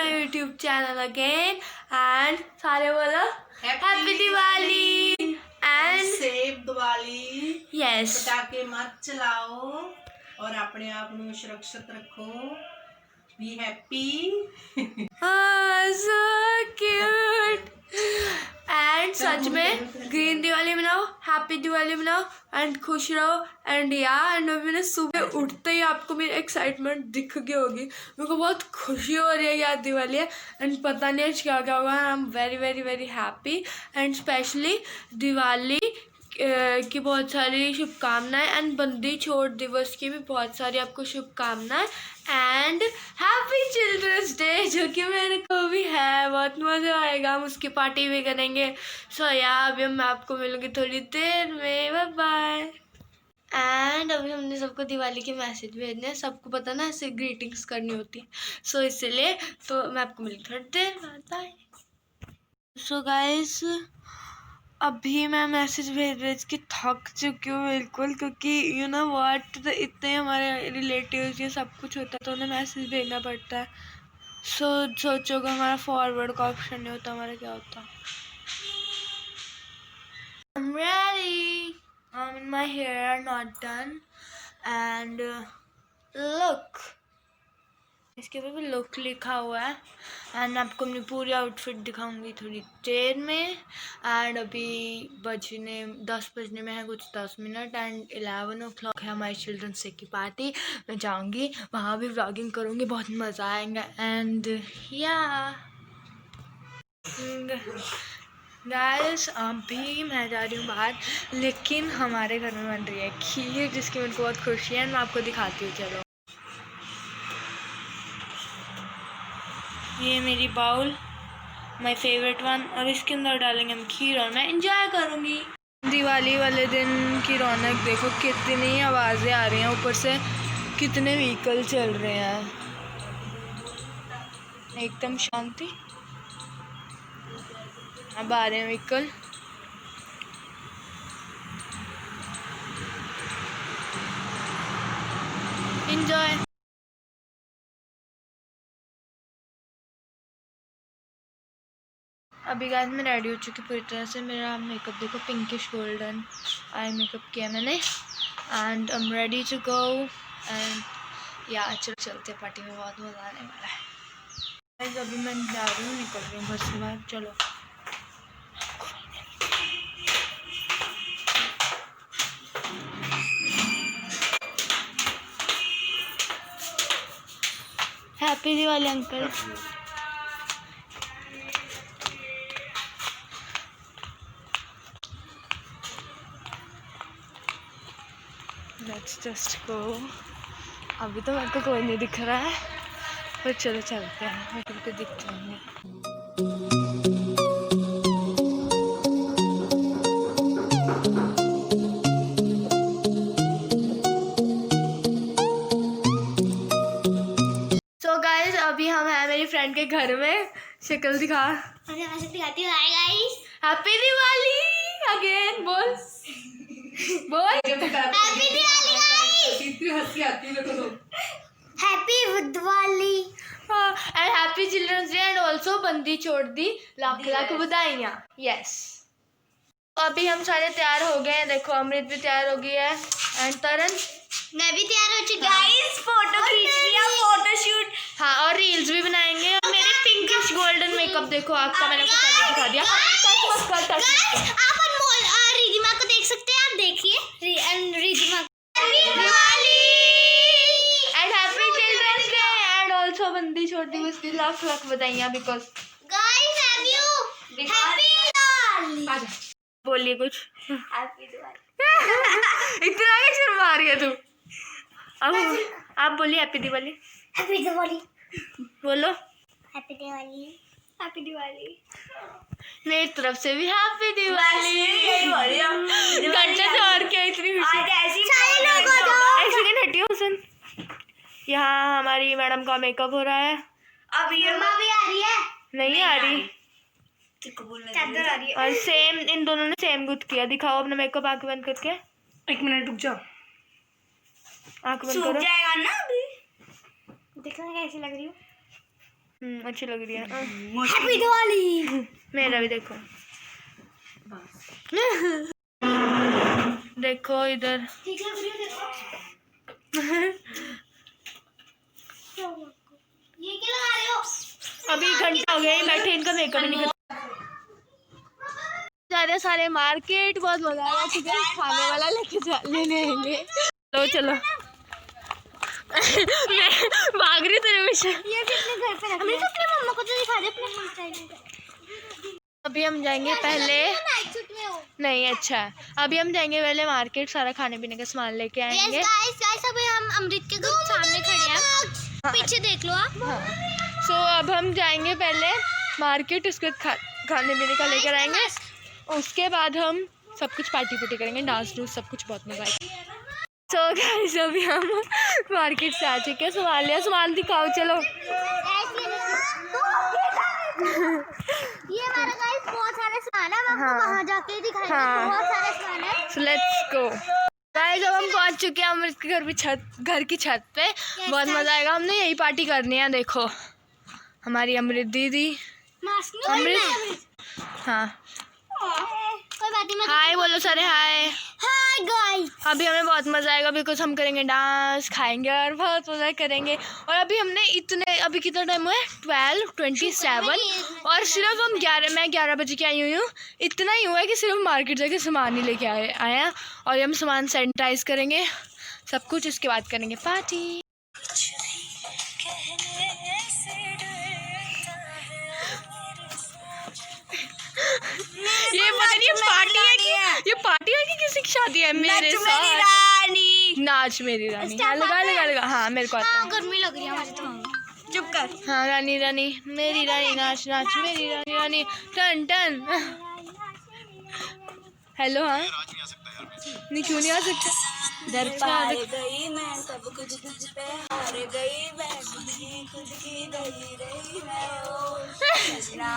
My YouTube channel again and सारे बोलो happy Diwali and safe Diwali. Yes, पटाखे मत चलाओ और अपने आप को सुरक्षित रखो। Be happy. So cute and such में ग्रीन दिवाली मनाओ, हैप्पी दिवाली मनाओ एंड खुश रहो एंड एंड अभी ना सुबह उठते ही आपको मेरी एक्साइटमेंट दिख गई होगी। मेरे को बहुत खुशी हो रही है यार, दिवाली है एंड पता नहीं आज क्या क्या होगा। I am very very very happy and specially Diwali की बहुत सारी शुभकामनाएं एंड बंदी छोड़ दिवस की भी बहुत सारी आपको शुभकामनाएं एंड हैप्पी चिल्ड्रंस डे जो कि मेरे को भी है। बहुत मज़ा आएगा, हम उसकी पार्टी भी करेंगे। सो यार अभी मैं आपको मिलूँगी थोड़ी देर में, बाय बाय। एंड अभी हमने सबको दिवाली के मैसेज भेजने हैं। सबको पता ना ऐसे ग्रीटिंग्स करनी होती है, सो इसलिए तो मैं आपको मिलूँगी थोड़ी देर में, बाय। सो गाइस अभी मैं मैसेज भेज के थक चुकी हूँ बिल्कुल, क्योंकि यू नो व्हाट इतने हमारे रिलेटिव्स ये सब कुछ होता है तो उन्हें मैसेज भेजना पड़ता है। सोचो कि हमारा फॉरवर्ड का ऑप्शन नहीं होता, हमारा क्या होता। I'm ready. My hair are not done and look, इसके ऊपर भी लुक लिखा हुआ है एंड आपको अपनी पूरी आउटफिट दिखाऊंगी थोड़ी देर में। एंड अभी बजने 10 बजने में है कुछ 10 मिनट एंड 11 o'clock है हमारी चिल्ड्रंस डे की पार्टी। मैं जाऊंगी वहाँ भी व्लॉगिंग करूँगी, बहुत मज़ा आएगा एंड या गाइस अभी मैं जा रही हूँ बाहर, लेकिन हमारे घर में बन रही है खीर जिसकी मेरे को बहुत खुशी है। मैं आपको दिखाती हूँ, चलो। ये मेरी बाउल, माय फेवरेट वन, और इसके अंदर डालेंगे हम खीर और मैं एंजॉय करूँगी। दिवाली वाले दिन की रौनक देखो, कितनी आवाज़ें आ रही हैं ऊपर से, कितने व्हीकल चल रहे हैं, एकदम शांति। अब आ रहे हैं व्हीकल। एंजॉय। अभी गाइस मैं रेडी हो चुकी पूरी तरह से। मेरा मेकअप देखो, पिंकिश गोल्डन आई मेकअप किया मैंने and I am ready to go and या चलते पार्टी में, बहुत मज़ा आने वाला है। गाइस अभी मैं जा रही हूँ, निकल रही हूँ बस के बाद, चलो। Happy Diwali uncle. Let's just go. अभी तो मेरे को कोई नहीं दिख रहा है, पर चलो चलते हैं, मेरे को दिख जाएंगे। सो गाइस अभी हम हैं मेरी फ्रेंड के घर में। शक्ल दिखा। अरे मैं शक्ल दिखाती हूँ। Hi guys, happy Diwali again, बोल बोल हैप्पी दिवाली गाइस, कितनी हंसी आती है मेरे को तो। Happy Diwali and happy children's day and also बंदी छोड़ दी, लाख लाख बधाइयाँ। यस अभी हम सारे तैयार हो गए हैं, देखो अमृत भी तैयार हो गई है एंड तरन, मैं भी तैयार हो चुकी हूँ गाइस। फोटो खींच लिया, फोटो शूट, हाँ, और रील्स भी बनाएंगे। और मेरे पिंकिश गोल्डन मेकअप देखो, आपका मैंने आपको पहले दिखा दिया। गाइस आप अनमोल रिधिमा को देख सकते हैं, आप देखिए Ridhima Diwali and happy children's day and also बंदी छोड़ दी उसकी लाख लाख बधाइयाँ बिकॉज गाइस हैप्पी दिवाली। बोलिए कुछ। हैप्पी दिवाली। इतना क्या शर्मा रही है तू? अब आप बोलिए हैप्पी दिवाली। हैप्पी दिवाली बोलो हैप्पी दिवाली हैप्पी दिवाली। मेरी तरफ से भी हैप्पी दिवाली। घंटे से और क्या इतनी खुशी। एक सेकंड हटियो हुसैन, यहाँ हमारी मैडम का मेकअप हो रहा है। अब ये भी आ रही है, नहीं आ रही, चादर आ रही है। और सेम इन दोनों ने सेम गुथ किया। दिखाओ अपना मेकअप, आंख बंद करके। एक मिनट रुक जाओ, आंख बंद सूख करो। जाएगा ना अभी। देखो कैसी लग रही हूँ। अच्छी लग रही है। हैप्पी दिवाली। मेरा भी देखो। देखो इधर। ठीक लग रही है देखो। ये क्या लगा रहे हो? अभी घंटा हो गया है बैठे, इनका मेकअप नहीं कर जा रहे सारे मार्केट। बहुत मजा आया, ठीक है। खाने वाला लेने आएंगे। चलो चलो। मैं भाग रही तेरे पीछे। ये भी अपने घर पे रख ले। अपने मम्मा को तो दिखा दे अपने हेयर स्टाइल। अभी हम जाएंगे पहले। नाइट सूट में हो। नहीं अच्छा है। अभी हम जाएंगे पहले मार्केट, सारा खाने पीने का सामान लेके आएंगे। गाइस अभी हम अमृत के घर सामने खड़े हैं। पीछे देख लो आप। सो अब हम जाएंगे पहले मार्केट, उसके बाद खाने पीने का लेकर आएंगे। उसके बाद हम सब कुछ पार्टी करेंगे, डांस डूस सब कुछ, बहुत मजा आएगा। सो गाइस अभी हम मार्केट से आ चुके हैं। सामान लिया, सामान दिखाओ चलो। ये हमारा गाइस बहुत सारे सामान है, हम आपको वहां जाके दिखाएंगे। बहुत सारे सामान है। So let's go guys. अब हम पहुंच चुके हैं अमृत के घर की छत पे। बहुत मजा आएगा, हमने यही पार्टी करनी है। देखो हमारी अमृत दीदी। अमृत हाँ कोई बात नहीं। हाय बोलो सारे, हाय हाय गाइस। अभी हमें बहुत मजा आएगा बिकॉज हम करेंगे डांस, खाएंगे और बहुत मजा करेंगे। और अभी हमने इतने कितना टाइम हुआ है 12:27 और सिर्फ हम 11 बजे की आई हुई हूँ। इतना ही हुआ है कि सिर्फ मार्केट जाके सामान ही लेके आए हैं। और हम सामान सैनिटाइज करेंगे सब कुछ, उसके बाद करेंगे पार्टी। ये पता नहीं पार्टी है कि ये पार्टी है कि किसी की शादी है। मेरे साथ नाच मेरी रानी। लगा हाँ मेरे को आता है। गर्मी लग रही है मुझे तो। चुप कर। हाँ रानी मेरी रानी नाच मेरी रानी टन टन। हेलो हाँ नहीं क्यों नहीं आ सकता। दर पार गई मैं सब कुछ तुझ पे हार गई मैं, खुद की गई रही मैं ओ सजना।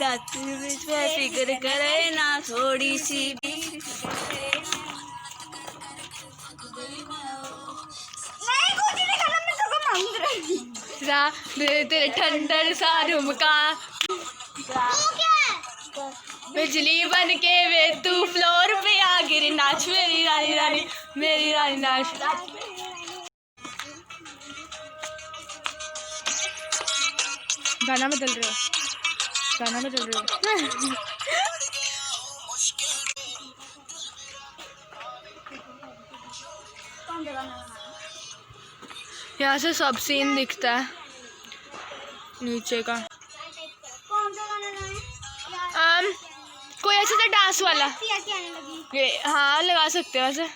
रात में फिक्र करे ना थोड़ी सी भी तेरे ठंडर सा रुमका बिजली बन के वे तू फ्लोर पे आ गिरी। नाच मेरी रानी नाच। गाना बदल रहे हो। यहाँ से सब सीन दिखता है नीचे का। कोई ऐसा था डांस वाला ये हाँ लगा सकते हैं वैसे।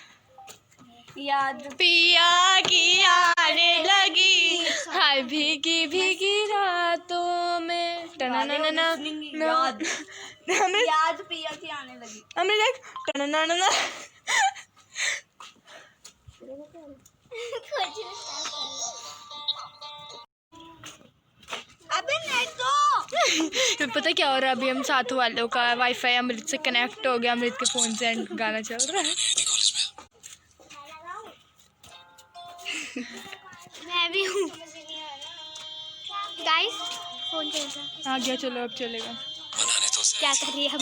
याद पिया की आने लगी हाय भीगी भीगी रातों में याद पिया की आने लगी। हमने देख अबे नेट दो। पता क्या हो रहा है अभी हम साथ वालों का वाईफाई अमृत से कनेक्ट हो गया। अमृत के फोन से गाना चल रहा है। मैं भी हूँ गाइस। फोन चल रहा है। आ गया चलो अब चलेगा। क्या कर रही है हम?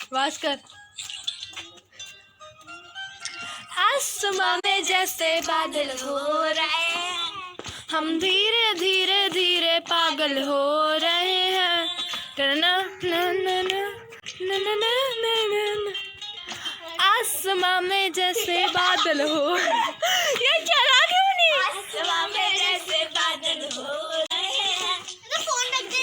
आवाज कर। आसमां में जैसे बादल हो रहे हैं, हम धीरे धीरे धीरे पागल हो रहे हैं। ना ना ना ना ना ना ना ना ना। आसमां में जैसे बादल हो ये क्या राग है उन्हीं? आसमां में जैसे बादल हो रहे हैं। तो फोन रख दे।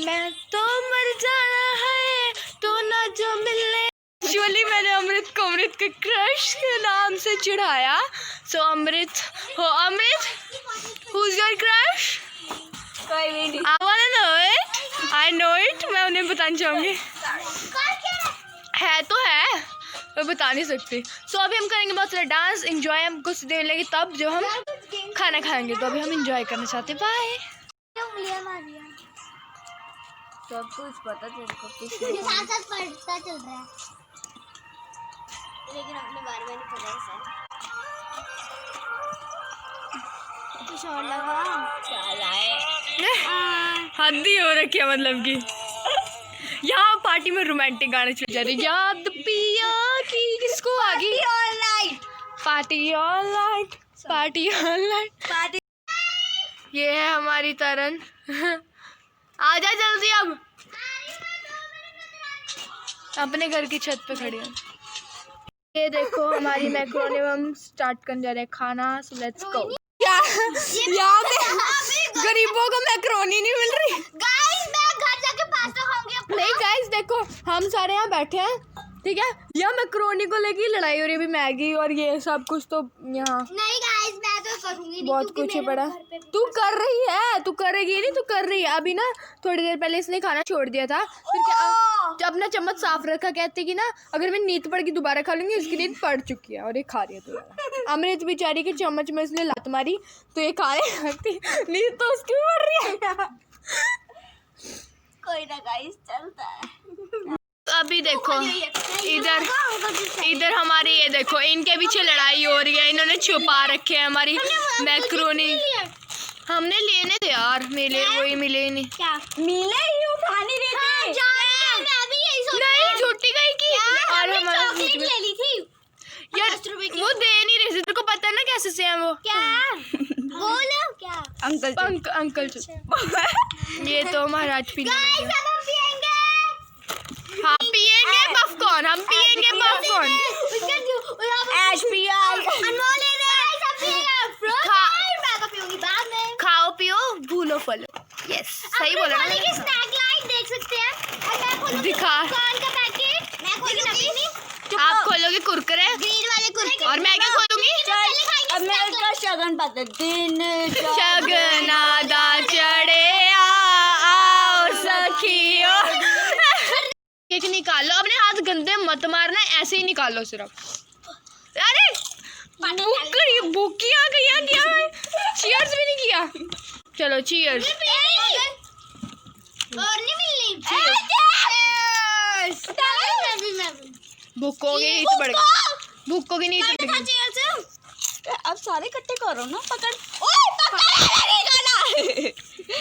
मैं तो मर जाना है तो ना जो मिलने। एक्चुअली मैंने अमृत को अमृत के क्रश के नाम से चिढ़ाया। सो अमृत who's your crush? कोई भी नहीं। I wanna know it. I know it. मैं उन्हें बताना चाहूँगी। है तो है मैं बता नहीं सकती। सो अभी हम करेंगे बहुत सारा डांस इंजॉय। हम कुछ देर लगे तब जब हम खाना खाएंगे। तो अभी हम इंजॉय करना चाहते हैं। बाय। सब कुछ पता तेरे को साथ साथ पढ़ता चल रहा है। लेकिन अपने बारे में नहीं पता सर। कुछ और लगा क्या लाए? हद ही हो रखी है, मतलब कि यहाँ पार्टी में रोमांटिक गाने चल जा रहे। याद पिया की किसको आ गई? Party all night, party all night. Party. ये है हमारी तरन। आजा जल्दी अब। अपने घर की छत पे खड़ी है। ये देखो हमारी मैक्रोनी, हम स्टार्ट करने जा रहे हैं खाना। So let's go. यहाँ पे गरीबों को मैक्रोनी नहीं मिल रही। गाइस मैं घर जाके पास्ता खाऊंगी। नहीं गाइस देखो, हम सारे यहाँ बैठे हैं, ठीक है। यहाँ मैक्रोनी को लेके लड़ाई हो रही है, अभी मैगी और ये सब कुछ। तो यहाँ नहीं गाइस मैं तो करूंगी नहीं, बहुत क्योंकि कुछ है मेरे पड़ा। घर पे तू कर रही है, तू करेगी नहीं, तू कर रही है। अभी ना थोड़ी देर पहले इसने खाना छोड़ दिया था, फिर क्या अपना चम्मच साफ रखा, कहती कि ना अगर मैं नींद पड़ गई दोबारा खा लूंगी। इसकी नींद पड़ चुकी है और ये खा रही है दोबारा। अमृत बेचारी के चम्मच में इसने लात मारी तो ये खा रही लगती, नींद तो उसकी भी पड़ रही है। कोई ना गाइस, चलता है। अभी देखो इधर हमारी, ये देखो इनके पीछे लड़ाई हो रही है। इन्होंने छुपा रखे हैं हमारी मैक्रोनी। हमने लेने थे यार, मिले वही मिले ही नहीं। क्या मिले ही उठा नहीं रहे थे। मैं भी यही सोच नहीं झूठी गई की। और हमारा चॉकलेट ले ली थी यार 10 रुपए की। वो दे नहीं रहे थे, तेरे को पता है ना कैसे से हैं वो। क्या बोलो क्या अंकल ये तो महाराज पीने लगे। गाइस अब हम पिएंगे। हम पिएंगे पॉपकॉर्न, हम पिएंगे पॉपकॉर्न। अनमोल ले रहे सब पिएंगे। मैं तो पीऊंगी बाद में। खाओ पियो भूलो फलो। यस सही बोला ना। की स्नैक लाइन देख सकते हैं। और मैं खोलूंगी दिखा। पॉपकॉर्न का पैकेट। मैं खोलूंगी आप खोलोगे कुरकुरे ग्रीन वाले कुरकुरे और मैं क्या खोलूंगी? अब मैं इसका शगन पता दिन शगनादा चढ़े आओ सखियो। केक निकालो, अपने हाथ गंदे मत मारना, ऐसे ही निकालो सिर्फ। अरे भूखी आ गई है क्या? चीयर्स भी नहीं किया। चलो चीयर्स। और नहीं मिलनी। मैं भी भूखोगे नहीं तो बढ़ेगा, भूखोगे नहीं तो बढ़ेगा। अब सारे इकट्ठे करो ना, पकड़। ओए पकड़,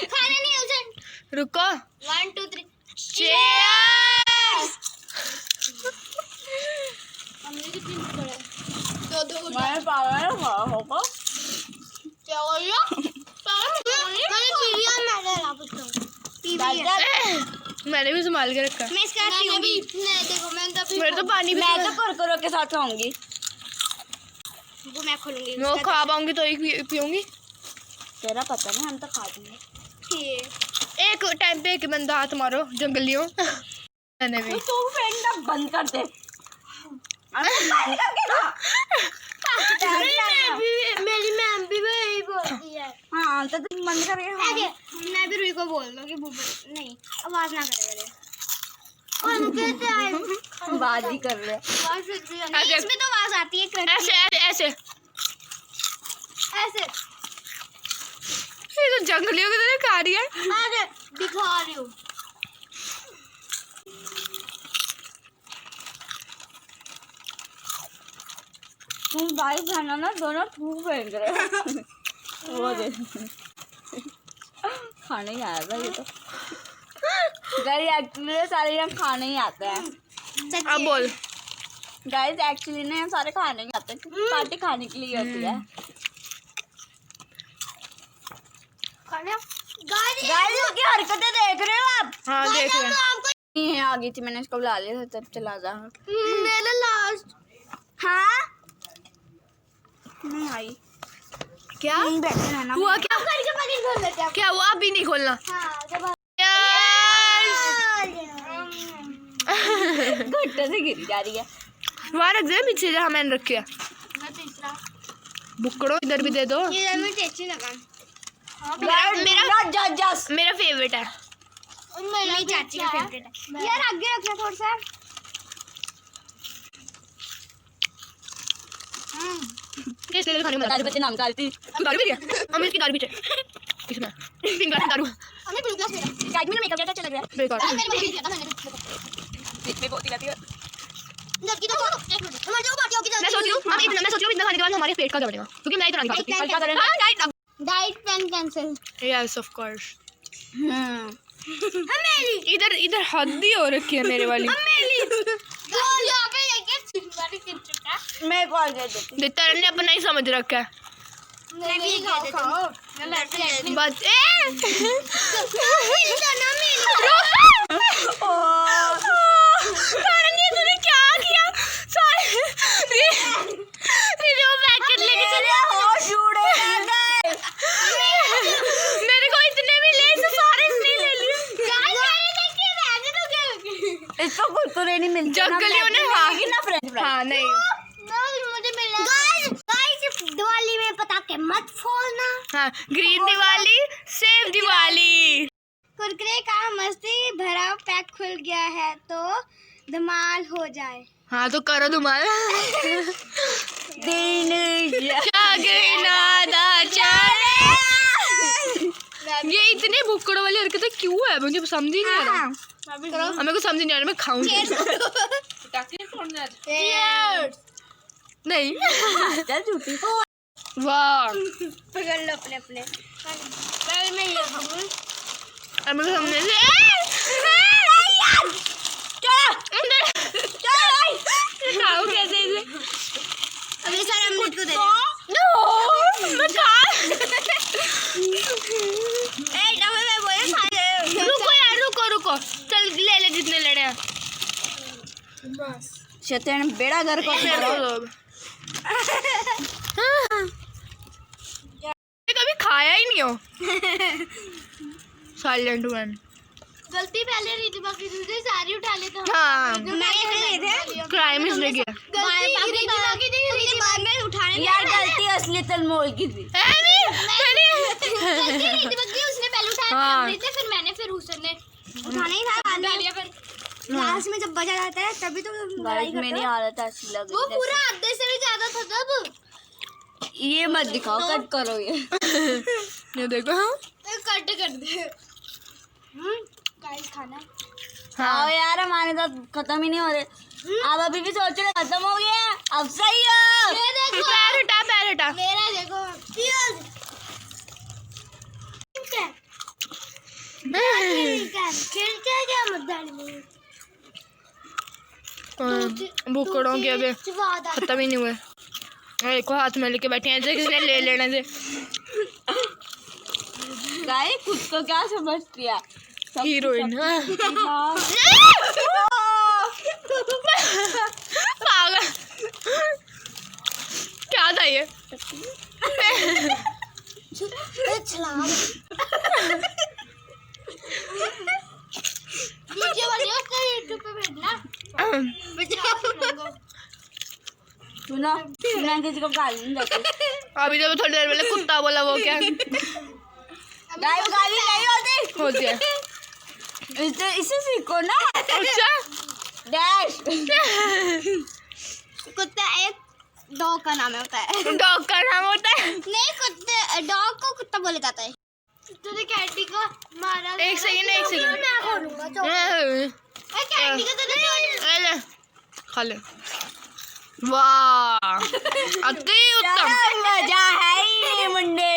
खाना नहीं है उसे। रुको 1 2 3 चीयर्स। हमने कितनी पकड़ा है? 2 मैं पागल होगा। क्या हो रहा मैंने पी लिया। मैं ला पूछता पी लिया। मैंने भी संभाल के रखा। मैं इसका पीऊंगी। नहीं देखो मैं तो मेरे तो पानी भी, मैं तो कुरकुरे के साथ खाऊंगी। वो मैं खोलूंगी। मैं वो खा पाऊंगी तो ही पीऊंगी। तेरा पता नहीं, हम तो खा देंगे। एक टाइम पे एक बंदा हाथ मारो जंगलियों। मैंने भी तो फेंकना बंद कर दे। बंद करके ना। मेरी मैम भी वही बोलती है। हाँ तो तुम बंद करके खा। आगे मैं भी रुई को बोल दूँ कि नहीं आवाज ना करे मेरे। और कहते हैं बाजी कर रहे। नहीं इसमें तो आवाज आती है ऐसे ऐसे ऐसे। ऐसे। ये तो जंगलियों की तरह खा रही है। आगे दिखा रही हूँ। तुम भाई बहना ना दोनों थूक फेंक रहे। वो दे खाने ही आया था ये तो। गाइस एक्चुअली सारे यहाँ खाने ही आते हैं। अब बोल। गाइस एक्चुअली ना यहाँ सारे खाने ही आते हैं, पार्टी खाने के लिए होती है। गाइस उसकी हरकतें देख रहे हो आप? हाँ देख रहे हैं। नहीं है, आ गई थी, मैंने इसको बुला लिया था, तब चला जा। मेरा लास्ट। हाँ नहीं आई। क्या बैठे रहना। हुआ? क्या करके पैकेट खोल लेते हैं। क्या हुआ? अभी नहीं खोलना। हाँ जब घुट्टे से गिरी जा रही है। वहाँ रख दे पीछे जहाँ मैंने रखी है। मैं तीसरा बुकड़ो इधर भी दे दो। ये में टेस्टी लगा। मेरा फेवरेट है। मेरी चाची का फेवरेट है। यार आगे रखना थोड़ा सा। किस लिए खाने में दारू बच्चे नाम डालती। तू दारू पी रही है? अमित की दारू पीछे किसमें? पिंक वाली दारू। हमें ब्लू ग्लास मिला। गाइस मेरा मेकअप कैसा चल रहा है? बेकार। मेरे को किया था मैंने। बीच में बहुत ही रहती है। लड़की तो एक मिनट हमारे ऊपर खाने के बाद हमारे पेट का क्या बनेगा, क्योंकि मैं इतना नहीं खा सकती। और क्या करें? हाँ, diet plan cancel. Yes of course. इधर इधर हद्दी हो रखी है मेरे वाली। मैं कॉल कर देती तरन ने अपना ही समझ रखा है बस। तरन ये तूने क्या किया? वो पैकेट लेके चले। होश उड़ेगा मेरे को इतने भी ले, इसे सारे इसने ले लिए। इसको कुरकुरे नहीं मिलते जगलियों ने हाँ ना फ्रेंच फ्राइज। हाँ नहीं मुझे मिला। गाइस दिवाली में पटाखे मत फोड़ना। हाँ, ग्रीन दिवाली सेव दिवाली। कुरकुरे का मस्ती भरा पैक खुल गया है तो धमाल हो जाए। हाँ तो करो तुम्हारा। दिन ये इतने भुक्कड़ों वाली हरकतें क्यों है, मुझे समझ ही नहीं आ रहा। हमें को समझ नहीं आ रहा, मैं खाऊंगी नहीं। चल झूठी। वाह पकड़ लो अपने अपने। पहले मैं ये खाऊं। हमें को समझ नहीं। खाओ कैसे इसे? अभी सारा अमृत को दे दे। मैं खा। मैं बोले खा ले। रुको यार, रुको चल ले ले जितने लेने हैं। शैतान बेड़ा घर को कभी खाया ही नहीं हो। Silent one. गलती पहले रितिमा की दूसरी सारी उठा लेता। हाँ मैंने क्राइम इसने किया। बाद में उठाने यार गलती असली तलमोल की थी। उसने पहले उठाया हाँ। फिर मैंने फिर हुसैन ने उठाना ही था। फिर लास्ट में जब बजा जाता है तभी तो गाइस मेरी हालत ऐसी लग वो रही है। पूरा आधे से भी ज्यादा था तब। ये मत दिखाओ, कट करो ये। ये देखो। हाँ कट कर दे। गाइस खाना। हाँ यार हमारे साथ खत्म ही नहीं हो रहे। आप अभी भी सोच रहे खत्म हो गया। अब सही हो। ये देखो पैर हटा। मेरा देखो खिलता क्या मत भूखड़ों के अभी खत्म ही नहीं हुए। एक को हाथ में लेके बैठे हैं जैसे किसी ने ले लेने से। गाइस खुद को क्या समझती है? हीरोइन। हाँ। पागल क्या था ये? यूट्यूब पे भेजना। सुनो मैं किसी को गाली नहीं देती। अभी जब थोड़ी देर पहले कुत्ता बोला वो क्या गाइस गाली नहीं होती। होती है? इसे सीखो ना। अच्छा डैश। कुत्ता एक डॉग का नाम होता है। डॉग का नाम होता है? नहीं कुत्ते डॉग को कुत्ता बोला जाता है। तूने कैंडी को मारा। एक सेकंड मैं खोलूंगा तो कैंडी को तूने खा ले। वाह अति उत्तम। मजा है ये मुंडे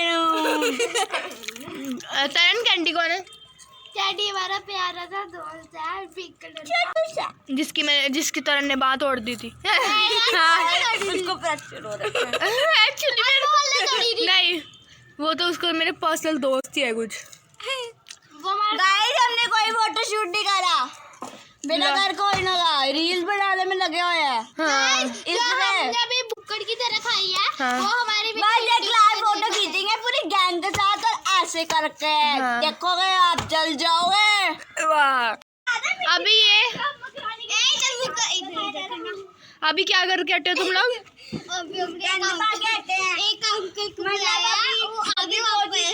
तरन कैंडी कौन है? कैंडी हमारा प्यारा सा दोस्त है पिंक कलर का। जिसकी तरन ने बात ओढ़ दी थी। उसको फ्रैक्चर हो रहा है। एक्चुअली नहीं, वो तो उसको मेरे पर्सनल दोस्त ही है कुछ। गाइस हमने कोई फोटो शूट नहीं करा। बिना घर कोई ना का रील्स बनाने में लगे हुए हैं। हाँ हमने अभी बुक्कड़ की तरह खाई है। हाँ। वो हमारी भी बस एक लाइव फोटो खींचेंगे पूरी गैंग के साथ और ऐसे करके हाँ। देखोगे आप जल जाओगे। वाह अभी ये अभी क्या करके हटे हो तुम लोग? एक अंकल को बुलाया, वो आगे वापस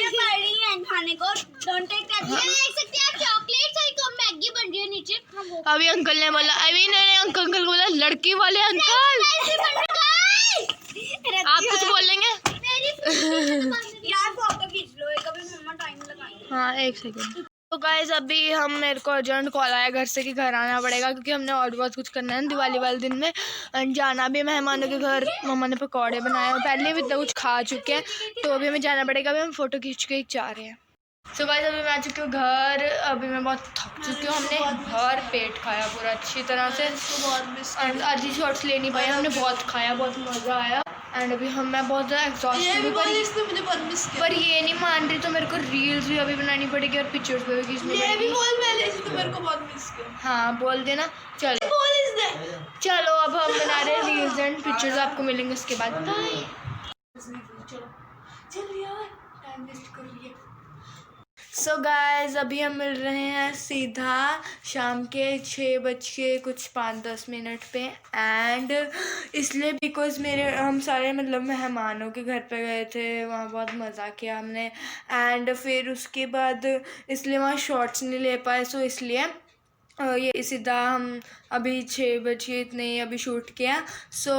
खाने को डोंट टेक देख सकते हैं आप चॉकलेट्स और एक मैगी बन रही है नीचे। अभी अंकल ने बोला, अभी ने अंकल को बोला लड़की वाले अंकल। आप कुछ बोलेंगे? यार फोटो खींच लो एक, अभी मम्मा टाइम लगाएंगे। हाँ एक सेकंड। तो गाइस अभी मेरे को अर्जेंट कॉल आया घर से कि घर आना पड़ेगा क्योंकि हमने और बहुत कुछ करना है दिवाली वाले दिन में, एंड जाना भी मेहमानों के घर। मम्मा ने पकौड़े बनाए और पहले भी इतना कुछ खा चुके हैं, तो अभी हमें जाना पड़ेगा। अभी हम फ़ोटो खींच के जा रहे हैं। सो गाइस अभी मैं आ चुकी हूँ घर। अभी मैं बहुत थक चुकी हूँ, हमने भर पेट खाया पूरा अच्छी तरह से, एंड आधी शॉर्ट्स ले नहीं पाई। हमने बहुत खाया, बहुत मज़ा आया, एंड अभी मैं बहुत ज़्यादा एग्जॉस्ट हूँ पर ये नहीं मान रही, तो मेरे को रील्स भी अभी बनानी पड़ेगी और पिक्चर्स भी खींचनी पड़ेगी। हाँ बोल देना। चलो अब हम बना रहे हैं रील्स एंड पिक्चर्स, आपको मिलेंगे उसके बाद। बाय। सो गाइस अभी हम मिल रहे हैं सीधा शाम के 6:05 पे, एंड इसलिए बिकॉज हम सारे मतलब मेहमानों के घर पे गए थे, वहाँ बहुत मज़ा किया हमने, एंड फिर उसके बाद इसलिए वहाँ शॉर्ट्स नहीं ले पाए। सो इसलिए ये सीधा हम अभी 6 बजे इतने अभी शूट किया। सो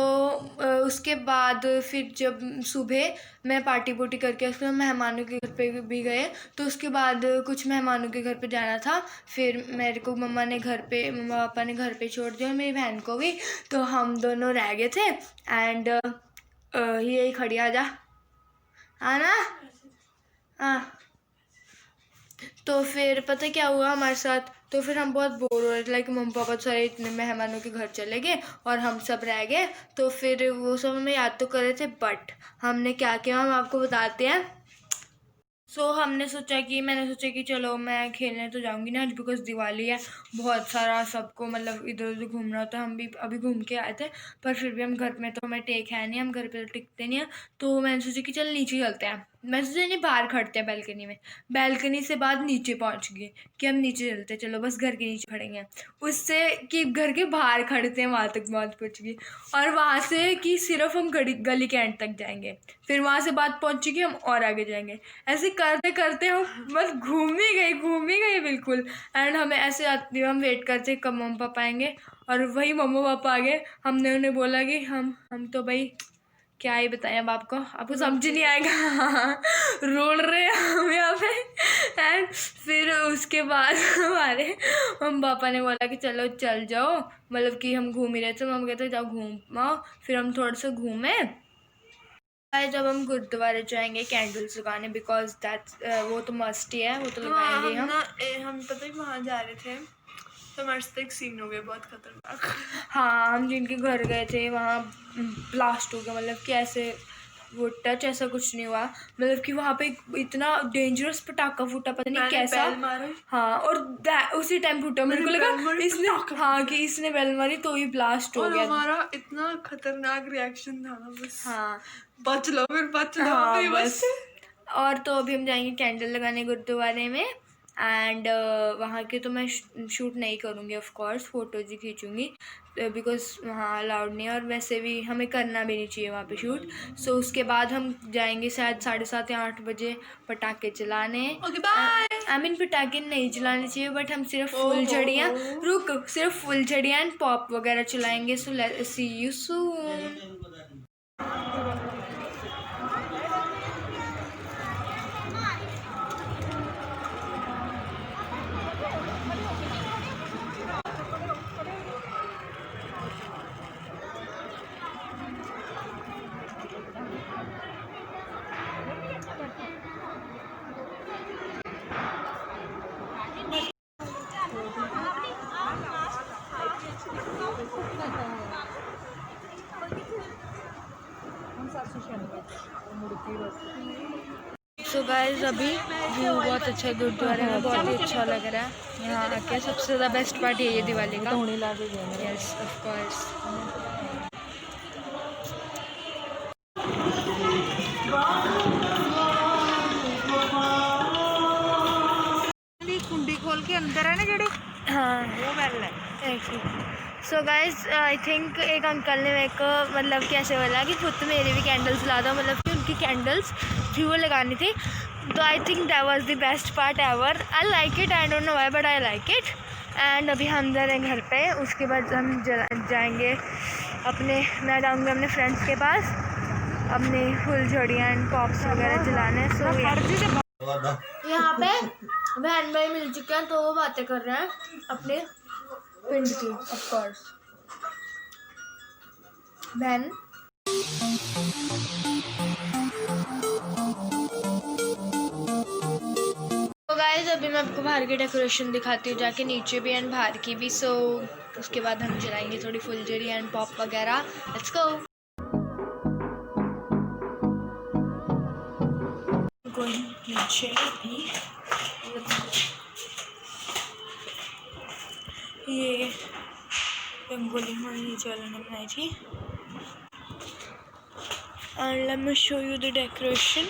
उसके बाद फिर जब सुबह मैं पार्टी पुर्टी करके उसके मेहमानों के घर पे भी गए, तो उसके बाद कुछ मेहमानों के घर पे जाना था। फिर मेरे को मम्मा पापा ने घर पे छोड़ दिया और मेरी बहन को भी, तो हम दोनों रह गए थे। एंड ये खड़ी आ जा आना। हाँ तो फिर पता क्या हुआ हमारे साथ, तो फिर हम बहुत बोर हो रहे थे, लाइक मम्मी पापा सारे इतने मेहमानों के घर चले गए और हम सब रह गए। तो फिर वो सब हमें याद तो कर रहे थे, बट हमने क्या किया हम आपको बताते हैं। सो मैंने सोचा कि चलो मैं खेलने तो जाऊंगी ना आज, बिकॉज दिवाली है, बहुत सारा सबको मतलब इधर उधर घूमना होता है। हम भी अभी घूम के आए थे, पर फिर भी हम घर में तो हमें टेक है नहीं, हम घर पे तो टिकते नहीं हैं। तो मैंने सोचा कि चल नीचे चलते हैं। मैं सोचा नहीं बाहर खड़ते हैं बैल्कनी में, बैल्कनी से बाद नीचे पहुंच गए कि हम नीचे चलते हैं, चलो बस घर के नीचे खड़ेंगे। उससे कि घर के बाहर खड़ते हैं वहाँ तक बात पहुँच गई, और वहाँ से कि सिर्फ हम गली के एंड तक जाएंगे, फिर वहाँ से बात पहुँचेगी हम और आगे जाएंगे। ऐसे करते करते हम बस घूम ही गए बिल्कुल। एंड हमें ऐसे आती हम वेट करते कब मम्मा पापा आएंगे, और वही मम्मा पापा आ गए। हमने उन्हें बोला कि हम तो भाई क्या ही बताएं अब आपको समझ नहीं आएगा। रोल रहे हैं हम यहाँ पे। एंड फिर उसके बाद हम पापा ने बोला कि चलो चल जाओ, मतलब कि हम घूम ही रहे थे, हम कहते जाओ घूम आओ। फिर हम थोड़ा सा घूमे। जब हम गुरुद्वारे जाएंगे कैंडल्स लगाने, बिकॉज दैट्स वो तो मस्ट ही है, वो तो लगाएंगे हम पता ही वहाँ जा रहे थे तो हमारे साथ एक सीन हो गया बहुत खतरनाक। हाँ हम जिनके घर गए थे वहाँ ब्लास्ट हो गया, मतलब कि ऐसे वो टच ऐसा कुछ नहीं हुआ, मतलब कि वहाँ पे इतना डेंजरस पटाखा फूटा, पता नहीं कैसा। हाँ और उसी टाइम फूटा, मेरे को लगा इसने हाँ कि इसने बेल मारी तो ही ब्लास्ट हो गया। हमारा इतना खतरनाक रिएक्शन था ना, बस हाँ बच लो हाँ बस। और तो अभी हम जाएंगे कैंडल लगाने गुरुद्वारे में, एंड वहाँ के तो मैं शूट नहीं करूँगी, ऑफ कोर्स फ़ोटोज़ ही खींचूँगी, बिकॉज वहाँ अलाउड नहीं है, और वैसे भी हमें करना भी नहीं चाहिए वहाँ पे शूट। सो उसके बाद हम जाएंगे शायद 7:30 या 8 बजे पटाखे चलाने। आई मीन पटाखे नहीं चलाने चाहिए, बट हम सिर्फ फुलझड़ियाँ सिर्फ फुलझड़ियाँ एंड पॉप वगैरह चलाएँगे। So let's see you soon. So guys अभी व्यू बहुत अच्छा गुरुद्वारे में, बहुत ही अच्छा लग रहा है यहाँ आके। सबसे ज़्यादा बेस्ट पार्ट यही है दिवाली का। Yes of course. कुंडी खोल के अंदर है ना जड़े, हाँ वो मैल है। सो गाइस आई थिंक एक अंकल ने मेरे को मतलब कैसे बोला कि खुद मेरे भी कैंडल्स ला दो, मतलब कि उनकी कैंडल्स थी वो लगानी थी। तो I think that was the best part ever. I like it, I don't know why but I like it. And अभी हम जा रहे हैं घर पे, उसके बाद हम जाएंगे मैं जाऊँगी अपने फ्रेंड्स के पास अपने फुलझड़ियाँ एंड पॉप्स वगैरह जलाने। सो यहाँ पे बहन भाई मिल चुके हैं तो वो बातें कर रहे हैं अपने पिंड की, ऑफ कोर्स। बहन तो गाइस अभी मैं आपको बाहर की डेकोरेशन दिखाती हूँ जाके, नीचे भी एंड बाहर की भी। सो उसके बाद हम चलाएंगे थोड़ी फुलझड़ी एंड पॉप वगैरह। Let's go. नीचे भी ये रंगोली हमारे नीचे वाले ने बनाई थी। And let me show you the decoration.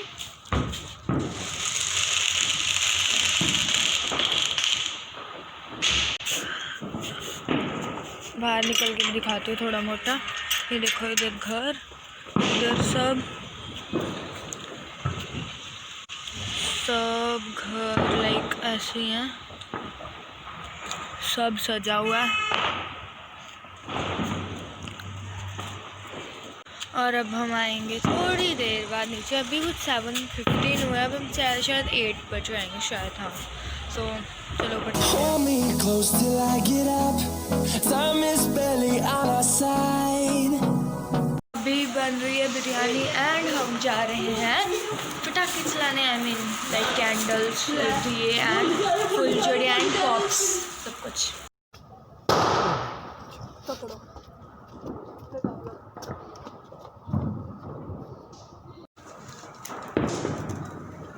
बाहर निकल के दिखाती हूँ थोड़ा मोटा। ये देखो इधर घर, इधर सब घर लाइक ऐसे ही हैं, सब सजा हुआ है। और अब हम आएंगे थोड़ी देर बाद नीचे। अभी कुछ 7:15 हुआ है, अब हम शायद 8 बजे आएंगे शायद। हाँ सो चलो Hold me close till I get up. Time is barely on our side. अभी बन रही है बिरयानी एंड हम जा रहे हैं पटाखे चलाने। आई मीन लाइक कैंडल्स, दिए एंड फुलझड़ी एंड पॉप्स, सब कुछ। पकड़ो।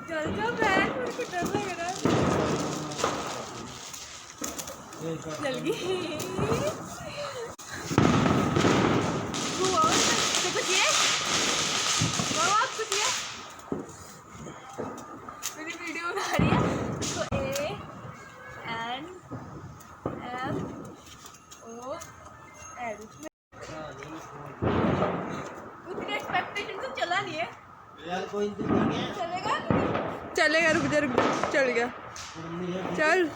चल जा बहन, मेरे को डर लग रहा है। चल गई। कुछ ये मेरी वीडियो बना रही है तो A N M O L। उतनी एक्सपेक्टेशन तो चला नहीं है यार, कोई चलेगा चलेगा। रुक जा चल गया, चल।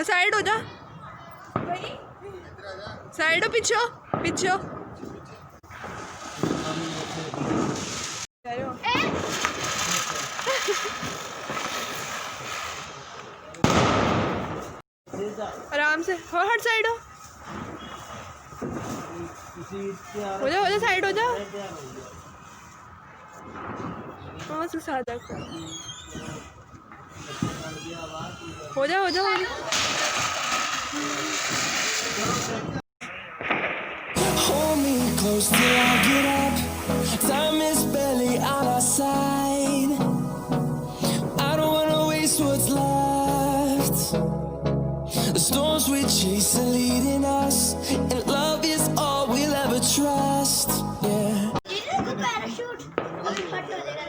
साइड हो जा, साइड हो, पीछे पीछे। आराम से हो, हट साइड हो जा साइड हो जा। सादा हो जा। Hold me close till I get up. Time is barely on our side. I don't wanna waste what's left. The storms we chase are leading us, and love is all we'll ever trust. Yeah. Parachute अभी फट हो जाएगा।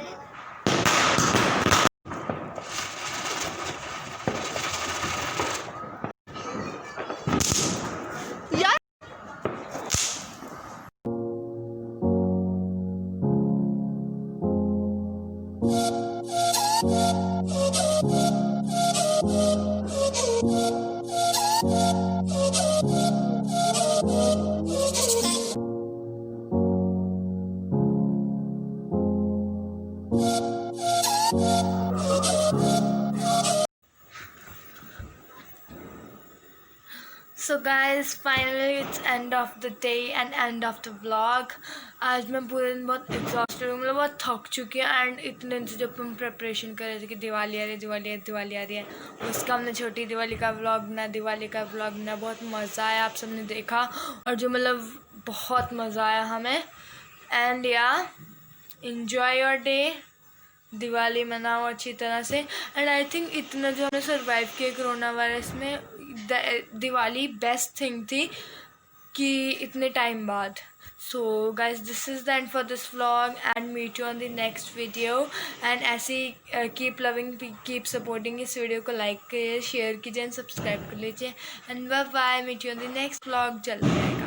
So guys finally it's end of the day and end of the vlog. आज मैं पूरे दिन बहुत exhausted हूँ, मतलब बहुत थक चुकी है। एंड इतने दिन से जब हम प्रिपरेशन कर रहे थे कि दिवाली आ रही है, उसका हमने छोटी दिवाली का व्लॉग बना, बहुत मज़ा आया, आप सबने देखा। और जो मतलब बहुत मज़ा आया हमें। एंड या enjoy योर डे, दिवाली मनाओ अच्छी तरह से। एंड आई थिंक इतना जो हमने सर्वाइव किया कोरोना वायरस में, दिवाली बेस्ट थिंग थी कि इतने टाइम बाद। So guys this is the end for this vlog and meet you on the next video. And ऐसे ही कीप लविंग, कीप सपोर्टिंग। इस वीडियो को लाइक कीजिए, शेयर कीजिए एंड सब्सक्राइब कर लीजिए। And bye bye, meet you on the next vlog. जल्दी आएगा।